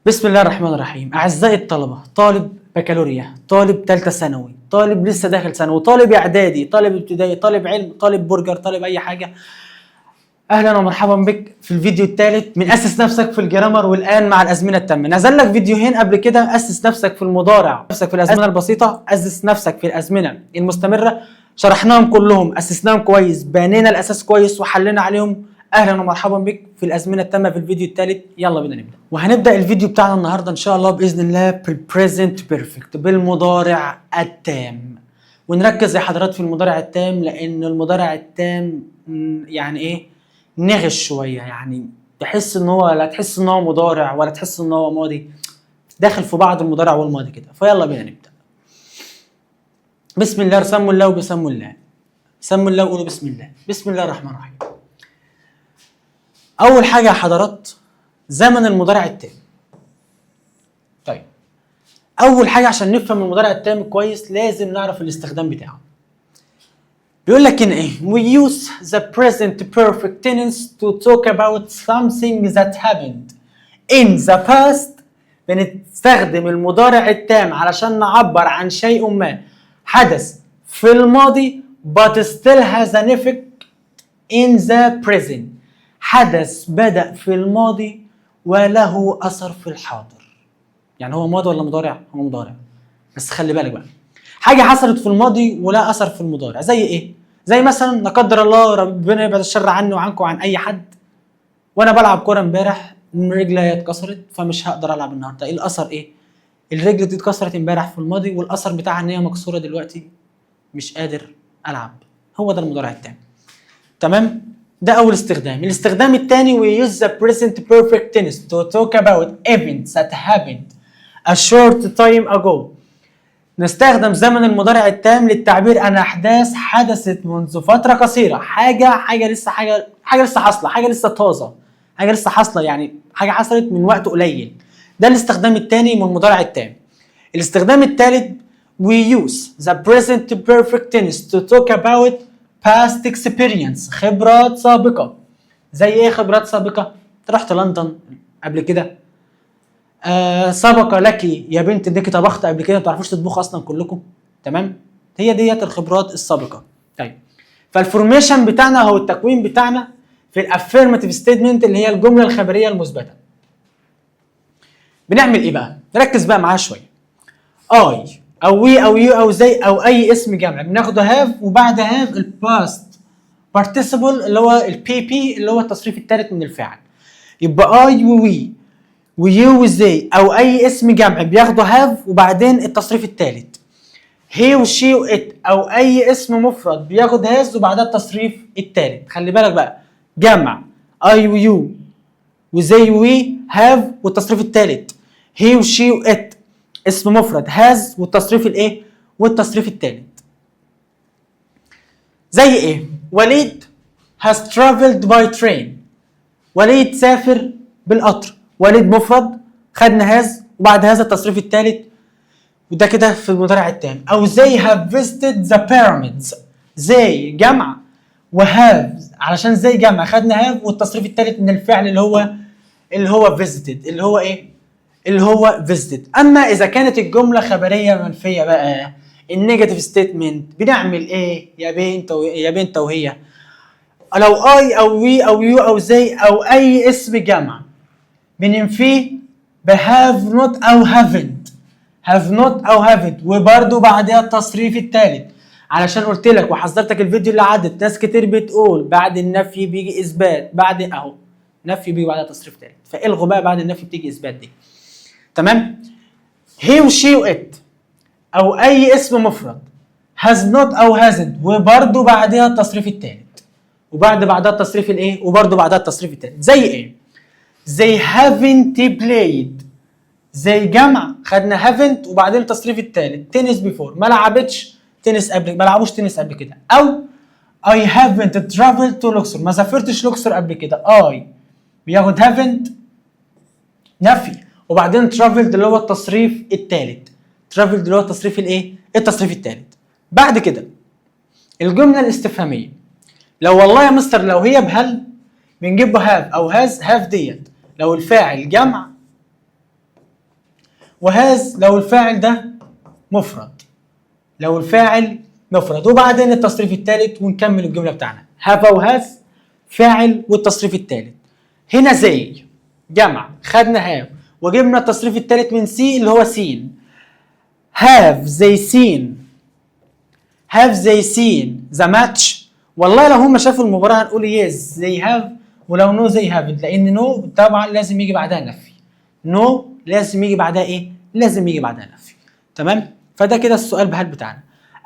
بسم الله الرحمن الرحيم. أعزائي الطلبة، طالب بكالوريا، طالب ثالثة ثانوي، طالب لسه داخل ثانوي، طالب إعدادي، طالب ابتدائي، طالب علم، طالب برجر، طالب أي حاجة، أهلا ومرحبا بك في الفيديو الثالث من أسس نفسك في الجرامر والآن مع الأزمنة التامة. نزل لك فيديوهين قبل كده، أسس نفسك في المضارع، نفسك في الأزمنة البسيطة، أسس نفسك في الأزمنة المستمرة. شرحناهم كلهم، أسسناهم كويس، بنينا الأساس كويس وحلينا عليهم. اهلا ومرحبا بك في الازمنه التامه في الفيديو الثالث. يلا بينا نبدا. وهنبدا الفيديو بتاعنا النهارده ان شاء الله باذن الله بالبريزنت بيرفكت، بالمضارع التام. ونركز يا حضرات في المضارع التام، لان المضارع التام يعني ايه، نغش شويه، يعني تحس ان هو، لا تحس ان هو مضارع ولا تحس ان هو ماضي، داخل في بعض المضارع والماضي كده. فيلا بينا نبدا. بسم الله، سموا الله وبسموا الله، سموا الله وقولوا بسم الله. بسم الله الرحمن الرحيم. أول حاجة يا حضرات، زمن المضارع التام. طيب، أول حاجة عشان نفهم المضارع التام كويس لازم نعرف الاستخدام بتاعه. بيقول لك إن إيه؟ We use the present perfect tense to talk about something that happened in the past. بنستخدم المضارع التام علشان نعبر عن شيء ما حدث في الماضي but still has an effect in the present. حدث بدأ في الماضي وله أثر في الحاضر. يعني هو ماضي ولا مضارع؟ هو مضارع، بس خلي بالك بقى، حاجة حصلت في الماضي ولا أثر في المضارع. زي إيه؟ زي مثلا لا قدر الله، ربنا يبعد الشر عني وعنكم وعن أي حد، وأنا بلعب كورة امبارح رجلي اتكسرت فمش هقدر ألعب النهارده. إيه الأثر؟ إيه؟ الرجل دي اتكسرت امبارح في الماضي والأثر بتاعها إن هي مكسورة دلوقتي، مش قادر ألعب. هو ده المضارع التام. تمام؟ ده أول استخدام. الاستخدام الثاني we use the present perfect tense to talk about events that happened a short time ago. نستخدم زمن المضارع التام للتعبير عن أحداث حدثت منذ فترة قصيرة. حاجة لسه حاصلة، حاجة لسه طازة، حاجة لسه حاصلة، يعني حاجة حصلت من وقت قليل. ده الاستخدام الثاني من المضارع التام. الاستخدام الثالث we use the present perfect tense to talk about past experience. خبرات سابقة. زي ايه خبرات سابقة؟ انت رحت لندن قبل كده، سبق لك يا بنت انك طبخت قبل كده، ما تعرفوش تطبخوا اصلا كلكم. تمام؟ هي ديت الخبرات السابقة. طيب، فالفورميشن بتاعنا هو التكوين بتاعنا في الافيرماتيف ستيتمنت اللي هي الجملة الخبرية المثبتة. بنعمل ايه بقى؟ نركز بقى معاه شوية. اي او وي او يو او زي او اي اسم جمع بناخده هاف، وبعد هاف الباست بارتيسيبل اللي هو البي بي اللي هو التصريف الثالث من الفعل. يبقى اي ووي ويو وزي او اي اسم جمع بياخده هاف وبعدين التصريف الثالث. هي وشي وات او اي اسم مفرد بياخد هاز وبعدها التصريف الثالث. خلي بالك بقى، جمع اي ويو وزي وي هاف والتصريف الثالث. هي وشي وات اسم مفرد هاز والتصريف الايه والتصريف الثالث. زي ايه؟ وليد has traveled by train. وليد سافر بالقطر. وليد مفرد، خدنا هاز وبعد هذا التصريف الثالث، وده كده في المضارع التام. او زي have visited the pyramids. زي جمع وهاف، علشان زي جمع خدنا هاف والتصريف الثالث من الفعل اللي هو visited اللي هو ايه؟ اللي هو visited. اما اذا كانت الجمله خبريه منفيه بقى، النيجاتيف ستيتمنت، بنعمل ايه يا بنت وهي؟ لو اي او وي او يو او زي او اي اسم جمع بننفيه بهاف نوت او هافنت. هاف نوت او هافنت وبرده بعدها التصريف الثالث. علشان قلت لك وحذرتك الفيديو اللي عدت، ناس كتير بتقول بعد النفي بيجي اثبات، بعد اهو نفي بيجي بعدها تصريف ثالث، فالغوا بقى بعد النفي بتيجي اثبات دي. تمام؟ هي وشي وات او اي اسم مفرد has not او hasn't وبرده بعدها التصريف الثالث، بعدها التصريف الايه وبرده بعدها التصريف الثالث. زي ايه؟ زي haven't played. زي جمع خدنا haven't وبعدين التصريف الثالث تنس بيفور، ما لعبوش تنس قبل كده. او I haven't traveled to Luxor. ما سافرتش لوكسور قبل كده. I بياخد haven't نفي وبعدين traveled اللي هو التصريف الثالث. traveled اللي هو التصريف الايه؟ التصريف الثالث. بعد كده الجمله الاستفهاميه، لو والله يا مستر لو هي بهل بنجيب have او has. have ديت لو الفاعل جمع وهاز لو الفاعل ده مفرد، لو الفاعل مفرد. وبعدين التصريف الثالث ونكمل الجمله بتاعنا. هاف او هاز فاعل والتصريف الثالث. هنا زي جمع، خدنا هاف وجبنا التصريف الثالث من سي اللي هو سين. هاف زي سين، هاف زي سين ذا ماتش. والله لو هم شافوا المباراه هنقول يس زي هاف، ولو نو زي هاف، لان نو طبعا لازم يجي بعدها نفي. نو لازم يجي بعدها ايه؟ لازم يجي بعدها نفي. تمام؟ فده كده السؤال بهل بتاعنا.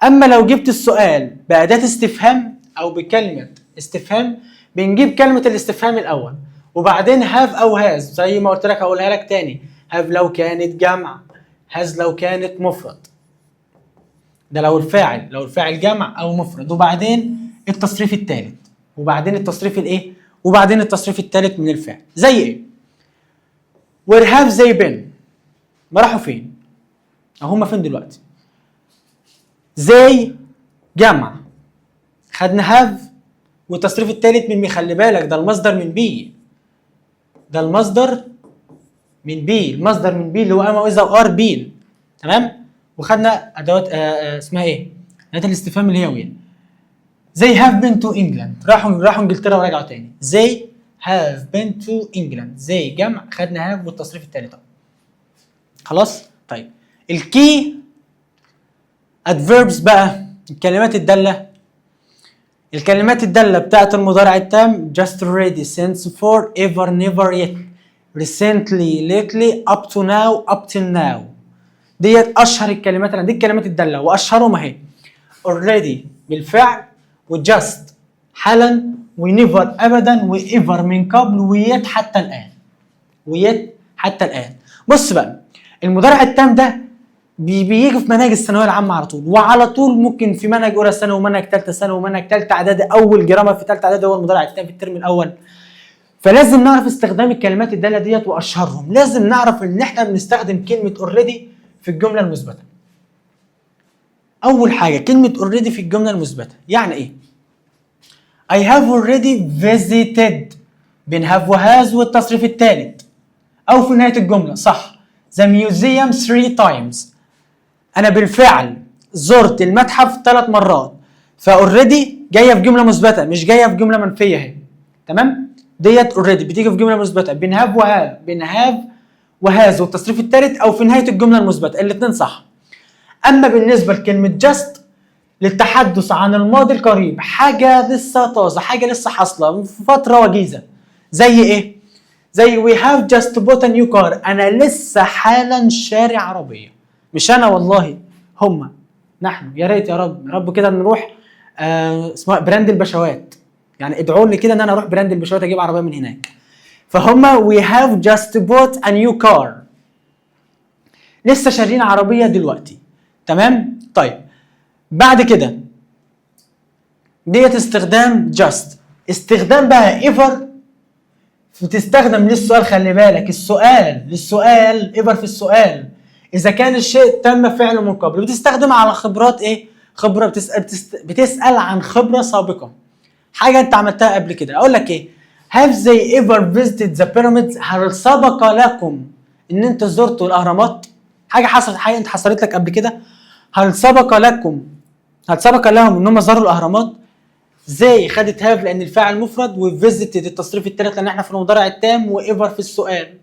اما لو جبت السؤال بأداة استفهام او بكلمة استفهام، بنجيب كلمة الاستفهام الاول وبعدين هاف او هاز. زي ما قلت لك هقولها لك تاني، هاف لو كانت جمع، هاز لو كانت مفرد. ده لو الفاعل جمع او مفرد، وبعدين التصريف الثالث، وبعدين التصريف الايه؟ وبعدين التصريف الثالث من الفعل. زي ايه؟ where have they been؟ ما راحوا فين؟ هم فين دلوقتي؟ زي جمع، خدنا هاف والتصريف الثالث من بي. خلي بالك ده المصدر من بي، ده المصدر من بي، المصدر من بي اللي هو اما واذا وار بين. تمام؟ وخدنا ادوات اسمها ايه؟ اداه الاستفهام اللي هي وين. they have been to England، راحوا انجلترا ورجعوا تاني. they have been to England. they جمع، خدنا have والتصريف الثالث. خلاص؟ طيب الكي ادفيربس بقى، الكلمات الداله. الكلمات الداله بتاعت المضارع التام just already since for ever never yet recently lately up to now up till now. ديت اشهر الكلمات، دي الكلمات الداله واشهرهم اهي. already بالفعل، وجاست حالا، ونيفر ابدا، وايفر من قبل، ويت حتى الان. ويت حتى الان. بص بقى المضارع التام ده بيجي في مناهج الثانويه العامه على طول، وعلى طول ممكن في منهج اولى ثانوي ومنهج ثالثه ثانوي ومنهج ثالثه اعدادي. اول جرامر في ثالثه اعدادي هو المضارع التام في الترم الاول. فلازم نعرف استخدام الكلمات الداله ديت واشهرهم. لازم نعرف ان احنا بنستخدم كلمه اوريدي في الجمله المثبته. اول حاجه كلمه اوريدي في الجمله المثبته يعني ايه؟ I have already visited، بين have وهاز والتصريف الثالث او في نهايه الجمله. صح. the museum 3 times، انا بالفعل زرت المتحف 3 مرات. فاوريدي جايه في جمله مثبته مش جايه في جمله منفيه اهي. تمام؟ ديت اوريدي بتيجي في جمله مثبته بين have وهاز، بين have وهاز والتصريف الثالث او في نهايه الجمله المثبته. الاثنين صح. اما بالنسبه لكلمه just للتحدث عن الماضي القريب، حاجه لسه طازه، حاجه لسه حاصله في فتره وجيزه. زي ايه؟ زي we have just bought a new car، انا لسه حالا شاري عربيه. مش انا والله، هما، نحن. يا ريت يا رب، يا رب كده نروح اسمها براند البشوات. يعني ادعوا لي كده ان انا اروح براند البشوات اجيب عربيه من هناك. فهما we have just bought a new car، لسه شارين عربيه دلوقتي. تمام؟ طيب بعد كده ديت استخدام just. استخدام بقى ever بتستخدم للسؤال. خلي بالك السؤال للسؤال ever في السؤال اذا كان الشيء تم فعله من قبل. بتستخدم على خبرات ايه؟ خبره. بتسال عن خبره سابقه، حاجه انت عملتها قبل كده. اقول لك ايه؟ have they ever visited the pyramids؟ هل سبق لكم ان انت زرتوا الاهرامات؟ حاجه حصلت، حاجه انت حصلت لك قبل كده. هل سبق لهم ان هم زاروا الاهرامات؟ زي خدت هاف لان الفاعل مفرد، وفيزيتد التصريف الثالث لان احنا في المضارع التام، وايفر في السؤال.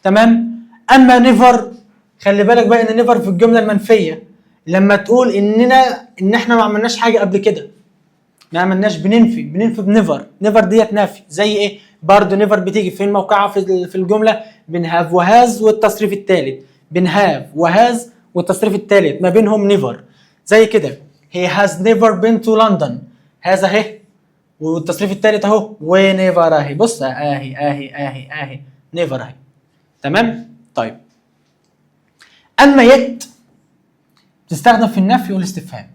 تمام؟ اما نيفر، خلي بالك بقى ان نيفر في الجمله المنفيه لما تقول ان احنا ما عملناش حاجه قبل كده، ما عملناش، بننفي بنيفر. نيفر ديت نافي. زي ايه؟ برضه نيفر بتيجي فين موقعها في الجمله؟ بين هاف وهاز والتصريف الثالث. بين هاف وهاز والتصريف الثالث ما بينهم نيفر. زي كده he has never been to London، هذا اهي والتصريف الثالث اهو ونيفر اهي. بص اهي نيفر اهي. تمام؟ طيب اما يت تستخدم في النفي والاستفهام،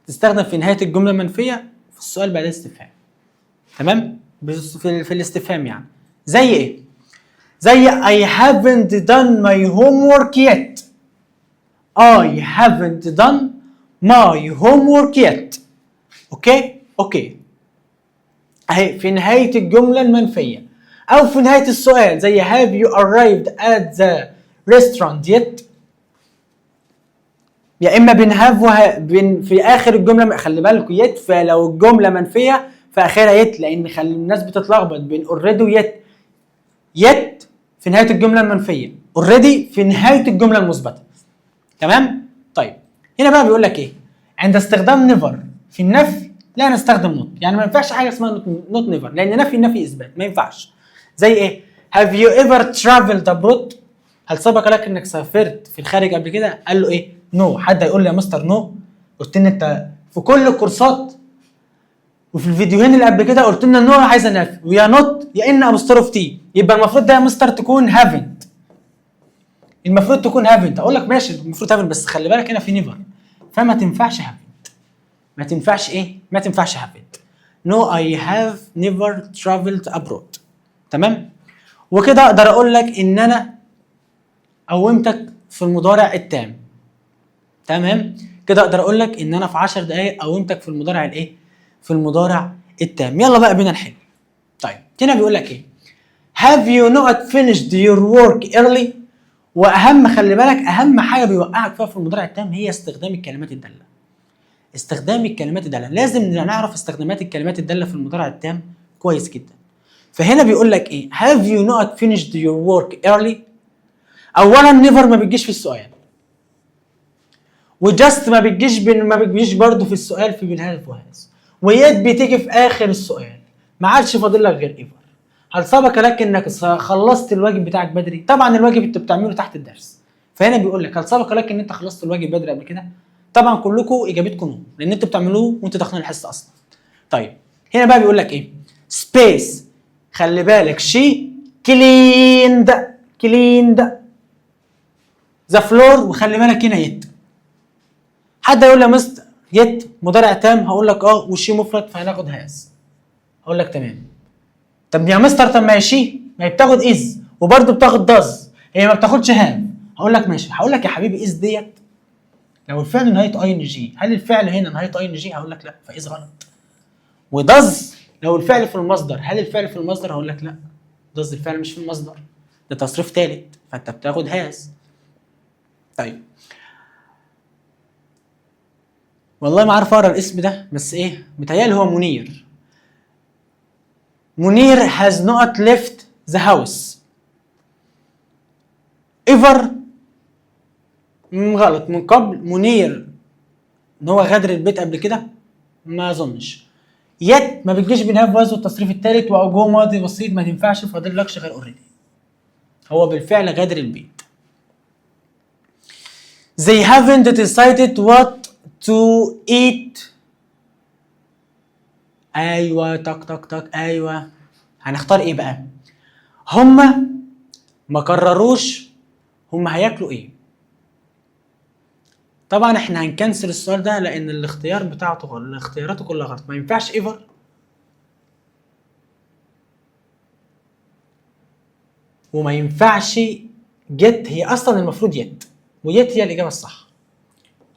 تستخدم في نهايه الجمله المنفيه في السؤال بعد الاستفهام. تمام؟ في الاستفهام يعني. زي ايه؟ زي I haven't done my homework yet. I haven't done my homework yet. اوكي اهي في نهايه الجمله المنفيه او في نهايه السؤال. زي have you arrived at the restaurant yet، يا اما بنهاف في اخر الجمله. خلي بالكوا يت، فلو الجمله منفيه فاخرها يت، لان خلي الناس بتتلخبط بين اوريدي ويت. يت في نهايه الجمله المنفيه، اوريدي في نهايه الجمله المثبته. تمام؟ طيب هنا بقى بيقول لك ايه؟ عند استخدام نيفر في النفي لا نستخدم نوت. يعني ما ينفعش حاجه اسمها نوت نيفر، لان نفي اثبات، ما ينفعش. زي ايه؟ have you ever traveled abroad؟ هل سبق لك انك سافرت في الخارج قبل كده؟ قال له ايه؟ نو. حد هيقول لي يا مستر نو؟ قلت لنا انت في كل الكورسات وفي الفيديوهين اللي قبل كده قلت لنا نو عايزه نفي، ويا نوت يا ان ابوستروف تي، يبقى المفروض ده يا مستر تكون هافنت. المفروض تكون هافنت. اقول لك ماشي المفروض هافنت، بس خلي بالك هنا في نيفر، فما تنفعش هافنت. ما تنفعش ايه؟ ما تنفعش هافنت. نو اي هاف نيفر ترافلد ابرود. تمام؟ وكده اقدر اقول لك ان انا قومتك في المضارع التام. تمام؟ كده اقدر اقول لك ان انا في 10 دقائق قومتك في المضارع الايه؟ في المضارع التام. يلا بقى بينا نحل. طيب هنا بيقول لك ايه؟ have you not finished your work early؟ واهم خلي بالك اهم حاجه بيوقعك فيها في المضارع التام هي استخدام الكلمات الداله. استخدام الكلمات الداله، لازم نعرف استخدامات الكلمات الداله في المضارع التام كويس جدا. فهنا بيقول لك ايه؟ have you not finished your work early؟ اولا نيفر ما بتجيش في السؤال، وجاست ما بتجيش برضه في السؤال في بالهاف وهاز، ويد بتيجي في اخر السؤال. ما عادش فاضل لك غير ايفر. هل سبق لك انك خلصت الواجب بتاعك بدري؟ طبعا الواجب انت بتعمله تحت الدرس. فهنا بيقول لك هل سبق لك ان انت خلصت الواجب بدري قبل كده؟ طبعا كلكم اجابتكم نو، لان انتوا بتعملوه وانتوا داخلين الحصه اصلا. طيب هنا بقى بيقول لك ايه؟ سبيس. خلي بالك شي كليند ذا فلور. وخلي بالك هنا يت. حد يقول لي يا مستر يت مضارع تام؟ هقول لك اه، وشي مفرد فهناخد هاز. هقول لك تمام. طب يا مستر طب ما هي شي ما هي بتاخد از وبرده بتاخد داز، هي ما بتاخدش هاف. هقول لك ماشي. هقول لك يا حبيبي از ديت لو الفعل نهايته اي ان جي، هل الفعل هنا نهايته اي ان جي؟ هقول لك لا، فاز غلط. وداز لو الفعل في المصدر، هل الفعل في المصدر؟ هقول لك لا، داز الفعل مش في المصدر، ده تصريف ثالث، فانت بتاخد هاز. طيب والله ما عارف اقرا الاسم ده، بس ايه متهيألي هو منير. منير has not left the house ever. غلط. من قبل منير ان هو غادر البيت قبل كده؟ ما اظنش. يت ما بتجيش بنهاف واز والتصريف الثالث، وجوه ماضي بسيط ما تنفعش، فاضل لكش غير اوريدي. هو بالفعل غادر البيت. they haven't decided what to eat. ايوه تك ايوه. هنختار ايه بقى؟ هما ما قرروش هما هياكلوا ايه. طبعا احنا هنكنسل السؤال ده لان الاختيار بتاعته غلط، الاختياراته كلها غلط. ما ينفعش ايفر، وما ينفعش جيت. هي اصلا المفروض يت، ويت هي الاجابه الصح.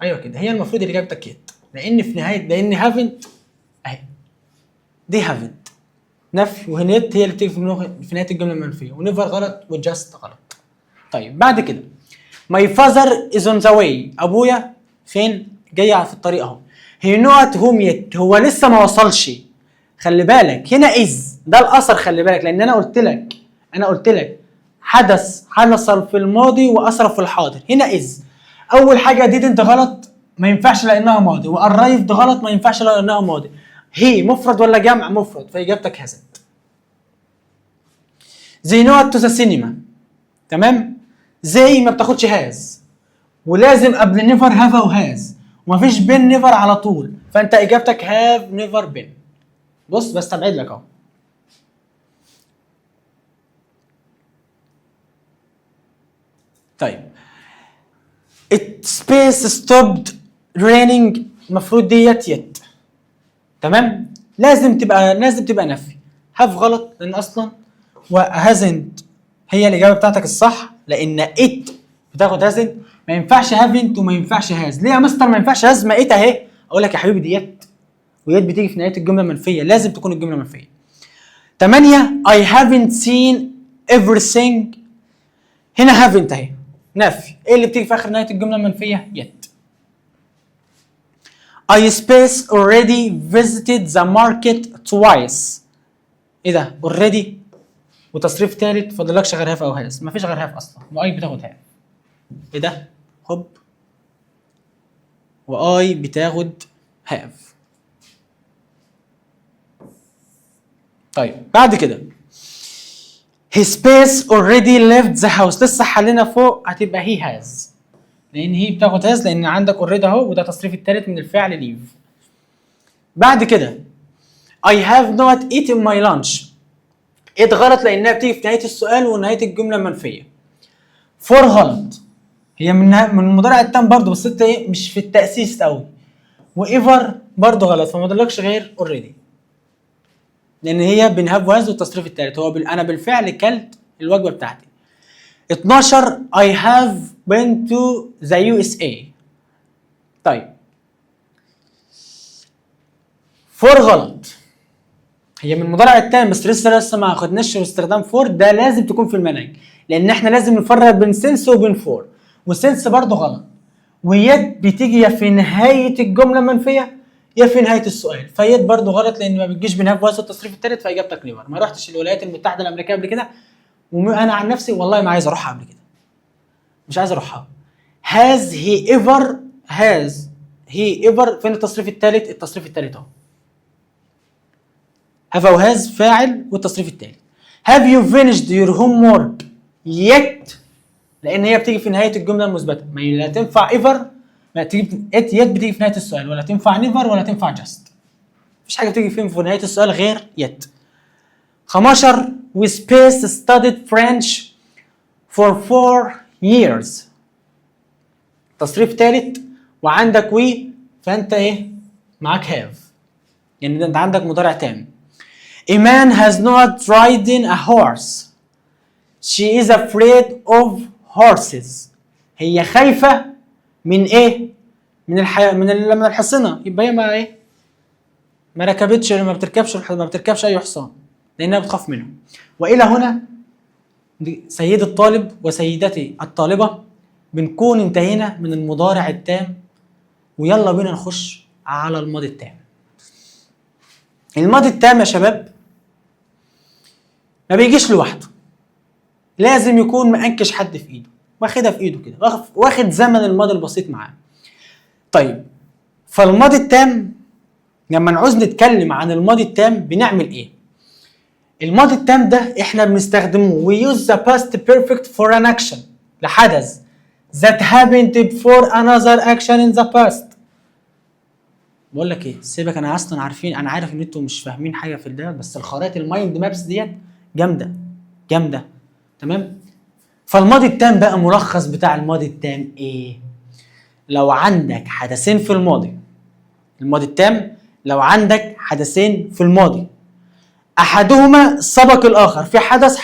ايوه كده، هي المفروض اجابتك يت، لان في نهايه، لان هافنت اهي دي هافنت نفي، وهنيت هي اللي بتيجي في نهايه الجمله المنفيه، ونيفر غلط وجاست غلط. طيب بعد كده my father is on the way. ابويا فين؟ جاي في الطريق اهو. he not home yet. هو لسه ما وصلش. خلي بالك هنا is ده الاثر. خلي بالك لان انا قلت لك حدث حصل في الماضي واثر في الحاضر. هنا is اول حاجه didn't غلط ما ينفعش لانها ماضي، وarrived غلط ما ينفعش لانها ماضي. هي مفرد ولا جمع؟ مفرد، فاجابتك hasn't. they not to the cinema. تمام؟ زي ما بتاخدش هاز، ولازم قبل نيفر هاف او هاز، ومفيش بين نيفر على طول، فانت اجابتك هاف نيفر بين. بص بستبعد لك اهو. طيب it space stopped raining. المفروض ديت يت. تمام؟ لازم تبقى نفي. هاف غلط لان اصلا وهازنت هي الاجابه بتاعتك الصح، لان ات بتاخد هازنت. ما ينفعش هافنت وما ينفعش هاز. ليه يا مستر ما ينفعش هاز؟ ما ات اهي. اقول لك يا حبيبي ديت، ويت بتيجي في نهايه الجمله منفيه، لازم تكون الجمله منفيه. 8 I haven't seen everything. هنا haven't اهي نفي. ايه اللي بتيجي في اخر نهايه الجمله المنفيه؟ yet. I space already visited the market twice. ايه ده؟ already وتصريف ثالث، فاضلكش غير هاف او هاز. مفيش غير هاف اصلا، واي بتاخد هاف. ايه ده؟ هوب، واي بتاخد هاف. طيب بعد كده he space already left the house، لسه حلنا فوق هتبقى he has، لان هي بتاخد has لان عندك already اهو، وده التصريف الثالث من الفعل leave. بعد كده I have not eaten my lunch، it غلط لانها بتيجي في نهايه السؤال ونهايه الجمله منفيه. for غلط، هي من المضارع التام برضه، بس انت ايه مش في التاسيس قوي. وايفر برضه غلط، فما ضلكش غير already، لان هي بنهاف وهاز والتصريف الثالث. هو انا بالفعل كلت الوجبه بتاعتي. 12 I have been to the USA. طيب فور غلط، هي من المضارع التام بس لسه ما خدناش استخدام فور، ده لازم تكون في المنهج، لان احنا لازم نفرق بين سنس وبين فور. والسنس برضه غلط، ويد بتيجي يا في نهايه الجمله المنفيه يا في نهايه السؤال، فيد برضه غلط لان ما بتجيش بنهاف وهاز التصريف الثالث، فاجابتك نيفر. ما رحتش الولايات المتحده الامريكيه قبل كده، وانا عن نفسي والله ما عايز اروحها قبل كده، مش عايز اروحها. has he ever فين التصريف الثالث؟ التصريف الثالث اهو، have او has فاعل والتصريف الثالث. have you finished your homework yet؟ لان هي بتيجي في نهايه الجمله المثبته، ما لا تنفع ever، ما تيجي yet بتيجي في نهايه السؤال، ولا تنفع never ولا تنفع just، مفيش حاجه بتيجي في نهايه السؤال غير yet. 15 we space studied French for 4 years، تصريف ثالث وعندك وي، فانت ايه معاك have، يعني انت عندك مضارع تام. A man has not ridden a horse. She is afraid of horses. هي خايفة من ايه؟ من من الحصنة، يبقى هي ما ايه؟ ما ركبتش، ما بتركبش اي حصان لانها بتخاف منه. والى هنا سيدي الطالب وسيدتي الطالبة بنكون انتهينا من المضارع التام، ويلا بينا نخش على الماضي التام. الماضي التام يا شباب ما بيجيش لوحده، لازم يكون مأنكش حد في ايده، واخدها في ايده كده، واخد زمن الماضي البسيط معاه. طيب فالماضي التام لما نعوز نتكلم عن الماضي التام بنعمل ايه؟ الماضي التام ده احنا بنستخدمه we use the past perfect for an action، لحدث that happened before another action in the past. بقول لك ايه، سيبك، انا اصلا عارفين، انا عارف ان انتوا مش فاهمين حاجه في ده، بس الخرائط المايند مابس ديت جامده جامده، تمام؟ فالماضي التام بقى ملخص بتاع الماضي التام ايه؟ لو عندك حدثين في الماضي، الماضي التام لو عندك حدثين في الماضي احدهما سبق الاخر، في حدث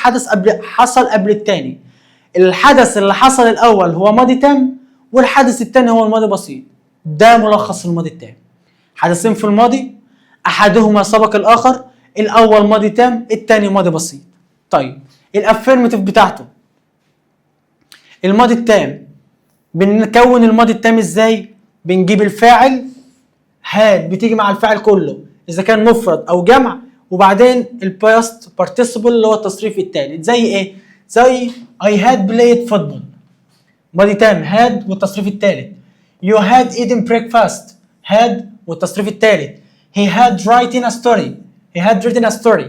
حصل قبل الثاني، الحدث اللي حصل الاول هو ماضي تام والحدث الثاني هو الماضي بسيط، ده ملخص الماضي التام. حدثين في الماضي احدهما سبق الاخر، الاول ماضي تام الثاني ماضي بسيط. طيب الافيرماتيف بتاعته، الماضي التام بنكون الماضي التام ازاي؟ بنجيب الفاعل هاد بتيجي مع الفاعل كله اذا كان مفرد او جمع، وبعدين الباست بارتيسيبل اللي هو التصريف الثالث. زي ايه؟ زي I had played football، ماضي تام had والتصريف الثالث. You had eaten breakfast، had والتصريف الثالث. He had written a story، he had written a story،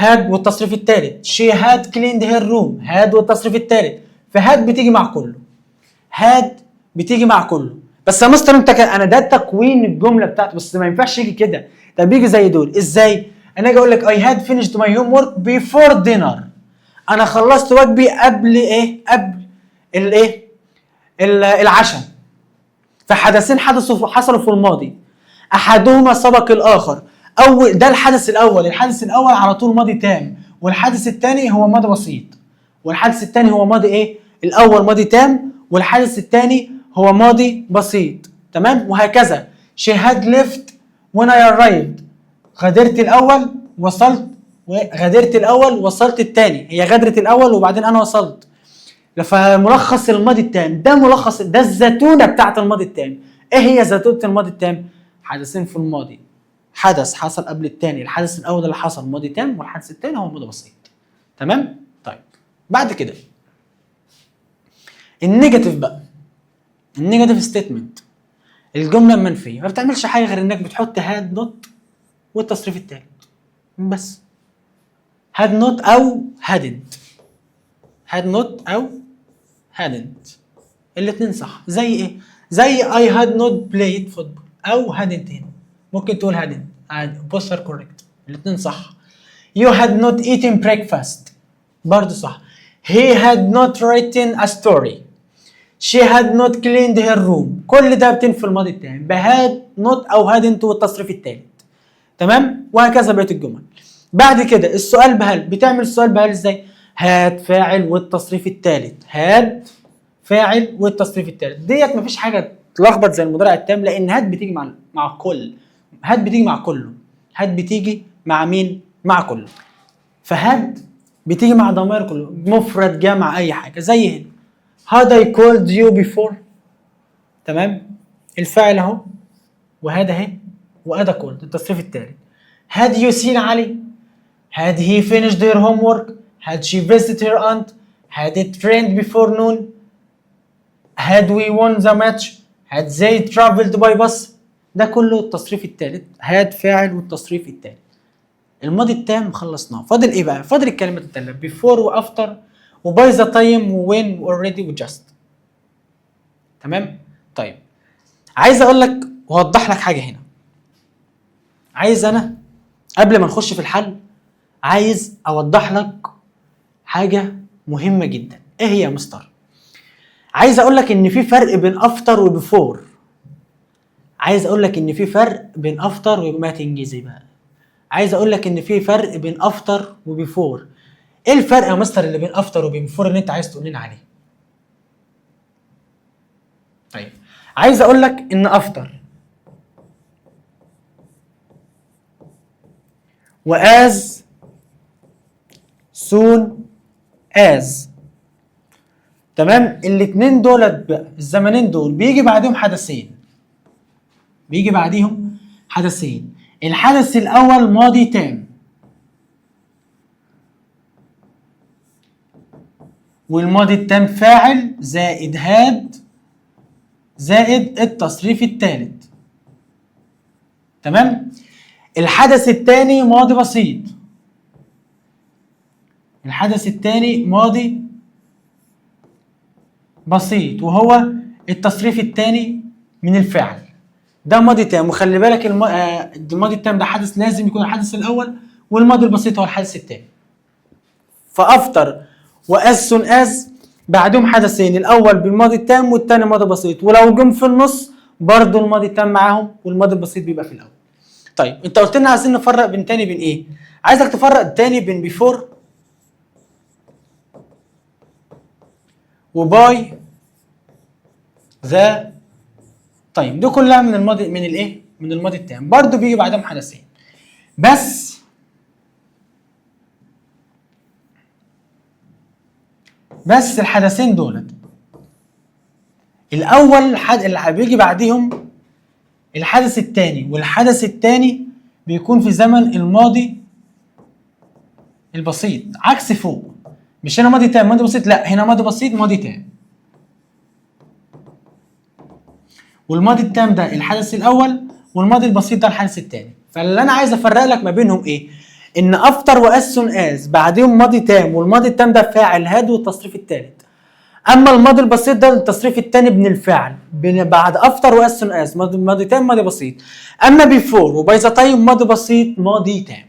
had والتصريف الثالث. She had cleaned her room، had والتصريف الثالث. فهاد بتيجي مع كله، had بتيجي مع كله. بس يا مستر انت انا ده تكوين الجمله بتاعته، بس ما ينفعش يجي كده، ده بيجي زي دول. ازاي؟ انا اجي اقول لك I had finished my homework before dinner، انا خلصت واجبي قبل ايه؟ قبل الايه؟ العشاء. فحدثين حصلوا في الماضي احدهما سبق الاخر. ده الحدث الاول، الحدث الاول على طول ماضي تام، والحدث الثاني هو ماضي بسيط، والحدث الثاني هو ماضي ايه؟ الاول ماضي تام والحدث الثاني هو ماضي بسيط، تمام؟ وهكذا. she had left when I arrived، غادرت الاول وصلت، وغادرت الاول وصلت الثاني، هي غادرت الاول وبعدين انا وصلت. فملخص الماضي التام ده ملخص، ده الزتونه بتاعت الماضي التام. ايه هي زتونه الماضي التام؟ حدثين في الماضي، حدث حصل قبل الثاني، الحدث الاول اللي حصل ماضي تام، والحدث الثاني هو ماضي بسيط. تمام؟ طيب بعد كده النيجاتيف بقى، النيجاتيف ستيتمنت، الجمله المنفيه ما بتعملش حاجه غير انك بتحط هاد نوت والتصريف الثالث بس. هاد نوت او هادنت، هاد نوت او هادنت، الاثنين صح. زي ايه؟ زي I had not played football او hadn't هنا، ممكن تقول hadn't عادي، both are correct، الاثنين صح. You had not eaten breakfast برضه صح. He had not written a story. She had not cleaned her room. كل ده بتنفي الماضي التام بهاد not او hadn't والتصريف الثالث. تمام؟ وهكذا بقيه الجمل. بعد كده السؤال بهل، بتعمل السؤال بهل ازاي؟ هاد فاعل والتصريف الثالث، هاد فاعل والتصريف الثالث. ديت مفيش حاجه تلخبط زي المضارع التام، لان هاد بتيجي مع كل، هاد بتيجي مع كله، هاد بتيجي مع مين؟ مع كله. فهاد بتيجي مع ضمير كله، مفرد جمع اي حاجه. زي هنا had I called you before. تمام؟ الفاعل اهو، وهذا اهي، وأدا called التصريف الثالث. had you seen علي؟ had he finished her homework؟ had she visited her aunt؟ had it rained before noon؟ had we won the match؟ had they traveled by bus؟ ده كله التصريف الثالث، had فاعل والتصريف الثالث. الماضي التام خلصناه، فاضل ايه بقى؟ فاضل الكلمات الثلاثه before وافter وباي ذا تايم ووين واوريدي وجاست. تمام؟ طيب عايز اقول لك واوضح لك حاجه هنا. عايز انا قبل ما نخش في الحل عايز اوضح لك حاجه مهمه جدا. ايه هي يا مستر؟ عايز اقول لك ان في فرق بين افتر وبيفور. عايز اقول لك ان في فرق بين افتر وما تنجزي بقى. عايز اقول لك ان في فرق بين افتر وبيفور. ايه الفرق يا مستر اللي بين افتر وبيفور اللي انت عايز تقول لنا عليه؟ طيب عايز اقول لك ان افتر وas soon as، تمام؟ الاثنين دولت بقى، الزمنين دول بيجي بعدهم حدثين، بيجي بعديهم حدثين. الحدث الاول ماضي تام، والماضي التام فاعل زائد هاد زائد التصريف الثالث. تمام؟ الحدث الثاني ماضي بسيط، الحدث الثاني ماضي بسيط وهو التصريف الثاني من الفعل. ده ماضي تام، وخلي بالك الماضي التام ده حدث لازم يكون الحدث الاول، والماضي البسيط هو الحدث الثاني. فافتر واز سون از بعدهم حدثين، الاول بالماضي التام والثاني ماضي بسيط، ولو جم في النص برضه الماضي التام معاهم والماضي البسيط بيبقى في الاول. طيب انت قلت لنا عايزين نفرق بين تاني بين ايه؟ عايزك تفرق تاني بين بيفور وباي ذا تايم. دي كلها من الماضي، من الايه؟ من الماضي التام، برضه بيجي بعدهم حدثين. بس الحدثين دولت الاول اللي بيجي بعديهم الحدث الثاني، والحدث الثاني بيكون في زمن الماضي البسيط، عكس فوق. مش هنا ماضي تام ماضي بسيط، لا هنا ماضي بسيط ماضي تام. والماضي التام ده الحدث الاول، والماضي البسيط ده الحدث الثاني. فاللي انا عايز افرق لك ما بينهم ايه؟ ان افتر واز سون از بعديهم ماضي تام، والماضي التام ده فاعل هاد والتصريف الثالث. اما الماضي البسيط ده التصريف الثاني من الفعل بعد افتر واز سون از ماضي تام ماضي بسيط. اما بيفور وباي ذا تايم ماضي بسيط ماضي تام.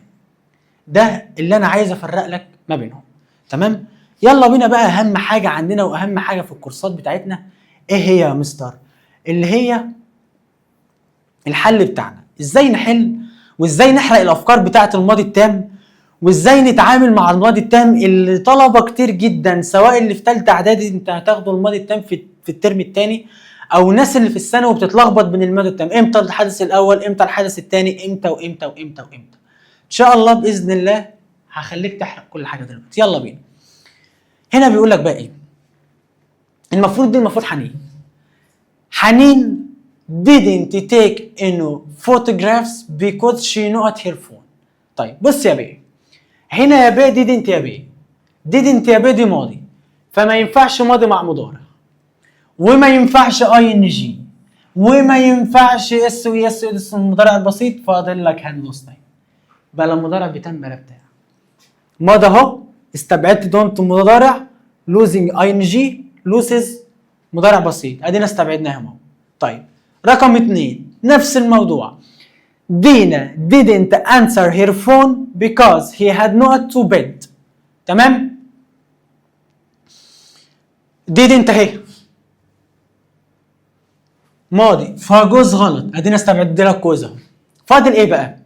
ده اللي انا عايز افرق لك ما بينهم. تمام؟ يلا بينا بقى اهم حاجه عندنا واهم حاجه في الكورسات بتاعتنا. ايه هي يا مستر؟ اللي هي الحل بتاعنا. ازاي نحل وازاي نحرق الافكار بتاعه الماضي التام، وازاي نتعامل مع الماضي التام اللي طلبه كتير جدا، سواء اللي في ثالثه اعدادي انت هتاخدوا الماضي التام في الترم الثاني، او الناس اللي في الثانوي وبتتلخبط بين الماضي التام، امتى الحدث الاول، امتى الحدث الثاني، امتى وامتى وامتى وامتى. ان شاء الله باذن الله هخليك تحرق كل حاجه دلوقتي. يلا بينا. هنا بيقول لك بقى ايه؟ المفروض دي المفروض حنين. حنين didn't take any photographs because she not her phone. طيب بص يا بيه، هنا يا بيه didn't يا بيه، didn't يا بيه دي ماضي، فما ينفعش ماضي مع مضارع، وما ينفعش ing، وما ينفعش اس ويس اسم المضارع البسيط، فاضل لك هاند تايم. بقى المضارع بتاعي بقى بتاع ماضي اهو، استبعدت دونت مضارع، لوزنج ing لوسز مضارع بسيط، ادينا استبعدناهم اهو. طيب رقم 2 نفس الموضوع. دينا didn't answer her phone because he had not to bed. تمام؟ didn't اهي ماضي فجوز غلط، ادينا استبعدت لك جوز اهو. فاضل ايه بقى؟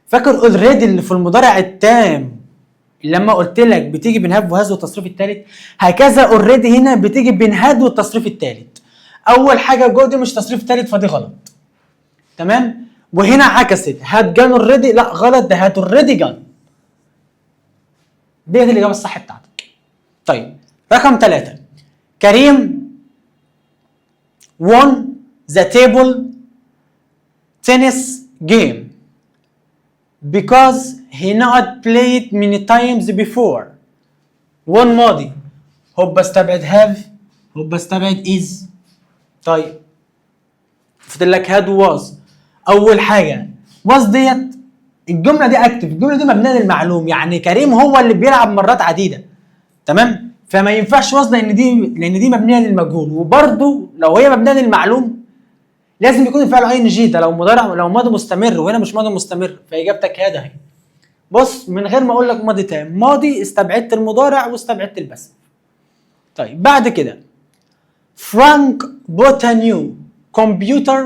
فاكر اوريدي اللي في المضارع التام لما قلت لك بتيجي بين هاف وهاز والتصريف الثالث، هكذا اوريدي هنا بتيجي بين هاد والتصريف الثالث. اول حاجه جو دي مش تصريف ثالث فدي غلط. تمام؟ وهنا عكست، هاد جان اوريدي، لا غلط، ده هاد اوريدي جان. دي الاجابه الصح بتاعتك. طيب رقم 3 كريم won the table tennis game because he not played many times before. won ماضي، هوب استبعد have، هوب استبعد is. طيب فضل لك had was. اول حاجه was ديت الجمله دي اكتف، الجمله دي مبنيه للمعلوم، يعني كريم هو اللي بيلعب مرات عديده. تمام؟ فما ينفعش was لان دي مبنيه للمجهول، وبرده لو هي مبنيه للمعلوم لازم يكون الفعل اي ان جي، ده لو مضارع، لو ماضي مستمر، وهنا مش ماضي مستمر، فاجابتك هذا اهي. بص من غير ما اقول لك ماضي تام، ماضي استبعدت المضارع واستبعدت الباسف. طيب بعد كده فرانك bought a new computer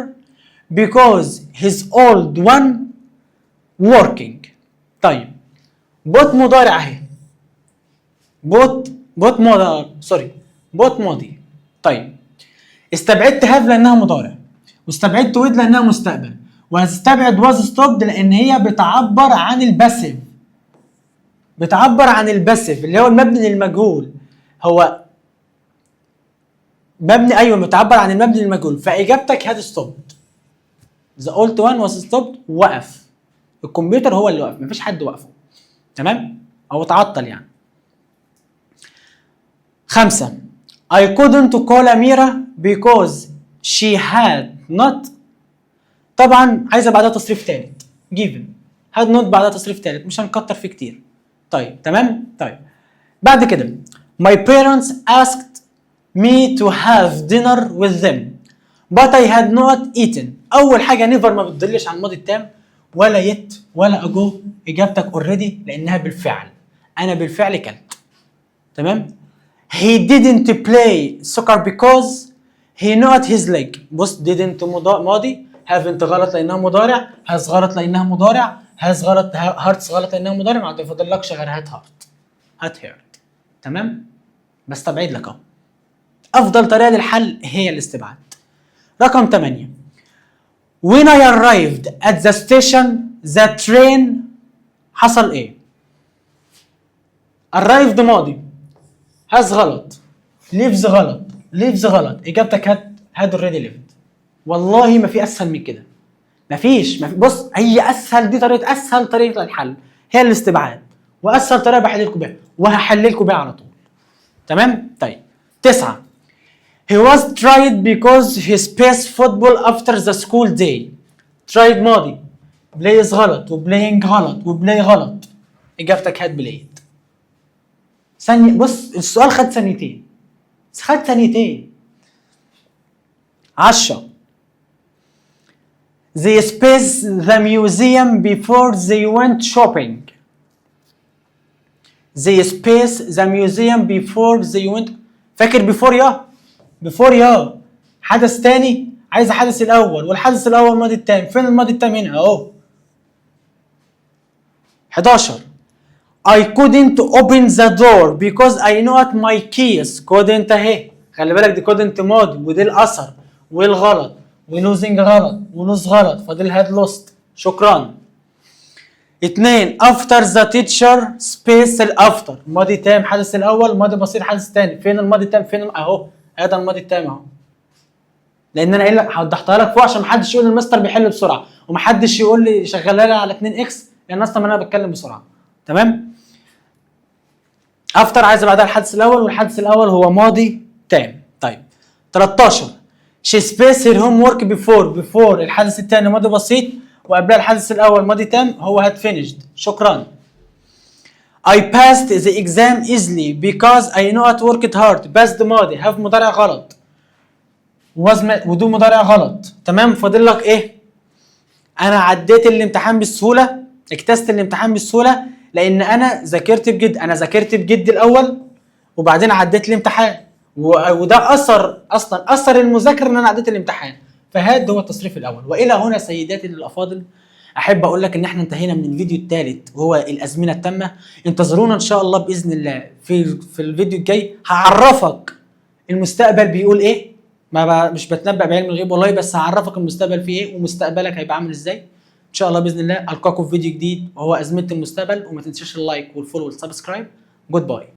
because his old one working. طيب بوت مضارع اهي، بوت ماضي. طيب استبعدت هاف لانها مضارع، واستبعدت ويد لانها مستقبل، وهستبعد واز ستوبد لان هي بتعبر عن الباسيف، اللي هو المبني للمجهول. هو مبني، ايوه بتعبر عن المبني للمجهول، فاجابتك هاد ستوبد. ذا اولد وان واز ستوبد، وقف الكمبيوتر، هو اللي وقف، مفيش حد وقفه. تمام؟ او تعطل يعني. 5 I couldn't call Amira because she had not. طبعا عايزه بعدها تصريف ثالث، given had not بعدها تصريف ثالث، مش هنكتر فيه كتير. طيب تمام؟ طيب بعد كده my parents asked me to have dinner with them but I had not eaten. اول حاجه never ما بتدلش على الماضي التام، ولا yet ولا ago، اجابتك اوريدي لانها بالفعل، انا بالفعل كلت. تمام؟ he didn't play soccer because he not his leg. بص didn't ماضي، haven't غلط لانها مضارع، has غلط لانها مضارع، has غلط، hearts غلط لانها مضارع، ما تفضلكش غير هات heart. تمام؟ بستبعد لك اهو. افضل طريقه للحل هي الاستبعاد. رقم 8 when I arrived at the station the train حصل ايه؟ arrived ماضي، has غلط، leaves غلط، اجابتك had already left. والله ما في اسهل من كده، مفيش. بص هي اسهل طريقه للحل هي الاستبعاد، واسهل طريقه بحللكم بيها وهحللكم بيها على طول. تمام؟ طيب 9 he was tried because he plays football after the school day. tried ماضي، plays غلط، وبلاينج غلط، وبلاي غلط، اجابتك had played. ثانية، بص السؤال خد ثانيتين. 10 they spaced the museum before they went shopping. فاكر before يا حدث تاني، عايز حدث الاول، والحدث الاول ماضي التام. فين الماضي التام هنا؟ اهو. 11 I couldn't open the door because I not my keys. couldn't اهي، خلي بالك دي couldn't ماضي، ودي الاثر والغلط، ولوزنج غلط، ولوز غلط، فاضل هاد لوست. شكرا. 2 after the teacher space الافتر، ماضي تام حدث الاول، ماضي بسيط حدث تاني. فين الماضي التام؟ فين اهو هذا الماضي التام اهو. لان انا قايل لك وضحتها لك فوق عشان محدش يقول المستر بيحل بسرعه ومحدش يقول لي شغلها لي على 2 اكس، لان اصلا انا بتكلم بسرعه. تمام. افتر عايز بعدها الحدث الاول، والحدث الاول هو ماضي تام. طيب 13 she spaced her homework before الحدث الثاني ماضي بسيط وقبلها الحدث الاول ماضي تام هو had finished. شكرا. I passed the exam easily because I know I worked hard. passed ماضي have مضارع غلط ودو مضارع غلط. تمام. فاضل لك ايه؟ انا عديت الامتحان بالسهوله، اجتزت الامتحان بالسهوله لان انا ذاكرت بجد. انا ذاكرت بجد الاول وبعدين عديت الامتحان، وده اثر المذاكره ان انا عديت الامتحان. فهذا هو التصريف الاول. والى هنا سيداتي الافاضل احب اقول لك ان احنا انتهينا من الفيديو الثالث وهو الازمنه التامه. انتظرونا ان شاء الله باذن الله في الفيديو الجاي هعرفك المستقبل بيقول ايه. مش بتنبأ بعلم الغيب والله، بس هعرفك المستقبل فيه ايه ومستقبلك هيبقى عامل ازاي. ان شاء الله باذن الله القاكم في فيديو جديد وهو ازمنه المستقبل. وما تنساش اللايك والفولو والسبسكرايب. جود باي.